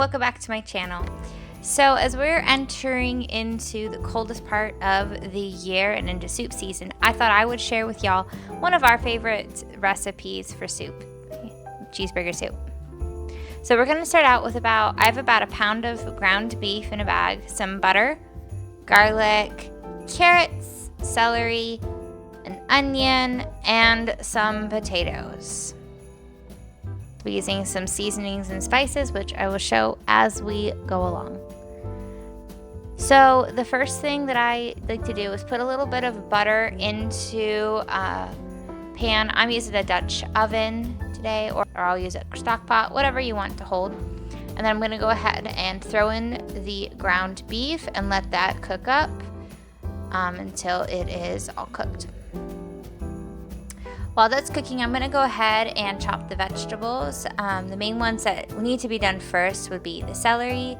Welcome back to my channel. So as we're entering into the coldest part of the year and into soup season, I thought I would share with y'all one of our favorite recipes for soup, cheeseburger soup. So we're going to start out with I have about a pound of ground beef in a bag, some butter, garlic, carrots, celery, an onion, and some potatoes. We're using some seasonings and spices, which I will show as we go along. So the first thing that I like to do is put a little bit of butter into a pan. I'm using a Dutch oven today, or I'll use a stock pot, whatever you want to hold. And then I'm going to go ahead and throw in the ground beef and let that cook up until it is all cooked. While that's cooking, I'm going to go ahead and chop the vegetables. The main ones that need to be done first would be the celery,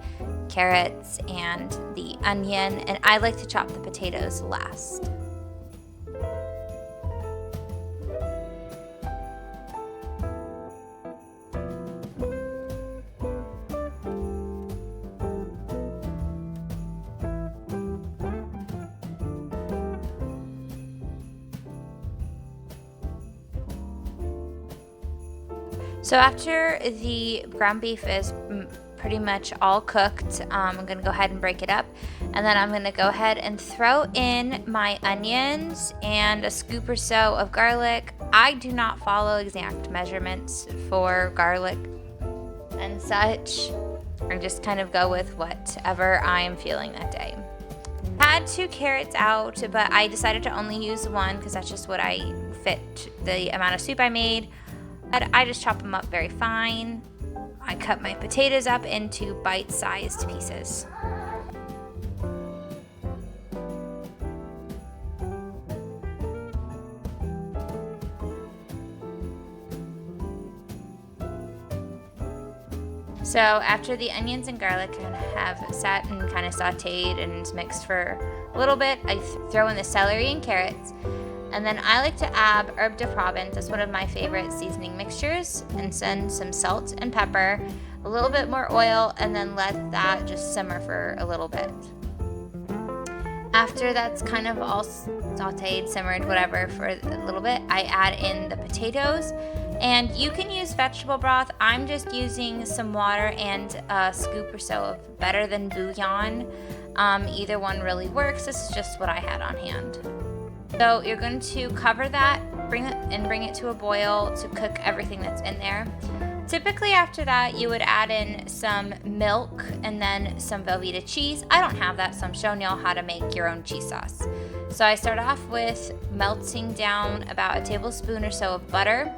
carrots, and the onion, and I like to chop the potatoes last. So after the ground beef is pretty much all cooked, I'm going to go ahead and break it up, and then I'm going to go ahead and throw in my onions and a scoop or so of garlic. I do not follow exact measurements for garlic and such. I just kind of go with whatever I am feeling that day. I had 2 carrots out, but I decided to only use 1 because that's just what I fit the amount of soup I made. I just chop them up very fine. I cut my potatoes up into bite-sized pieces. So after the onions and garlic have sat and kind of sauteed and mixed for a little bit, I throw in the celery and carrots. And then I like to add herb de Provence. It's one of my favorite seasoning mixtures, and send some salt and pepper, a little bit more oil, and then let that just simmer for a little bit. After that's kind of all sauteed, simmered, whatever, for a little bit, I add in the potatoes. And you can use vegetable broth. I'm just using some water and a scoop or so of better than bouillon. Either one really works. This is just what I had on hand. So you're going to cover that, bring it to a boil to cook everything that's in there. Typically after that, you would add in some milk and then some Velveeta cheese. I don't have that, so I'm showing y'all how to make your own cheese sauce. So I start off with melting down about a tablespoon or so of butter,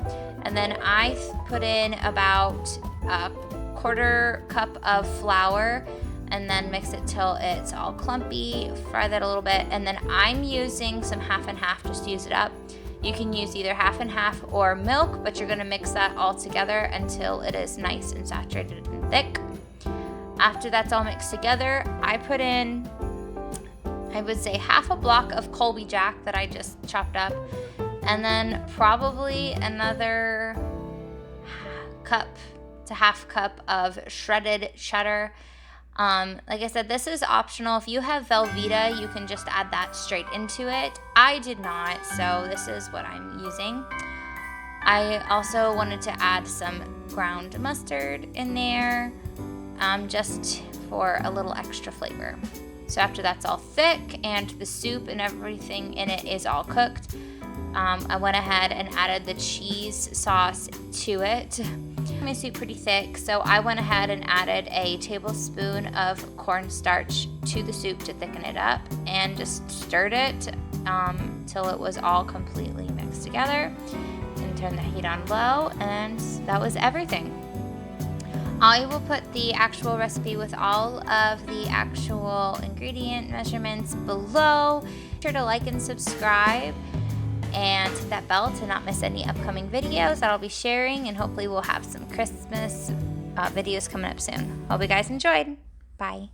and then I put in about a 1/4 cup of flour, and then mix it till it's all clumpy. Fry that a little bit, and then I'm using some half and half just to use it up. You can use either half and half or milk, but you're gonna mix that all together until it is nice and saturated and thick. After that's all mixed together, I put in, I would say, half a block of Colby Jack that I just chopped up, and then probably another cup to half cup of shredded cheddar. Like I said, this is optional. If you have Velveeta, you can just add that straight into it. I did not, so this is what I'm using. I also wanted to add some ground mustard in there, just for a little extra flavor. So after that's all thick and the soup and everything in it is all cooked, I went ahead and added the cheese sauce to it. My soup pretty thick, so I went ahead and added a tablespoon of cornstarch to the soup to thicken it up, and just stirred it till it was all completely mixed together, and turn the heat on low, and that was everything. I will put the actual recipe with all of the actual ingredient measurements below. Be sure to like and subscribe, and hit that bell to not miss any upcoming videos that I'll be sharing, and hopefully we'll have some Christmas videos coming up soon. Hope you guys enjoyed. Bye.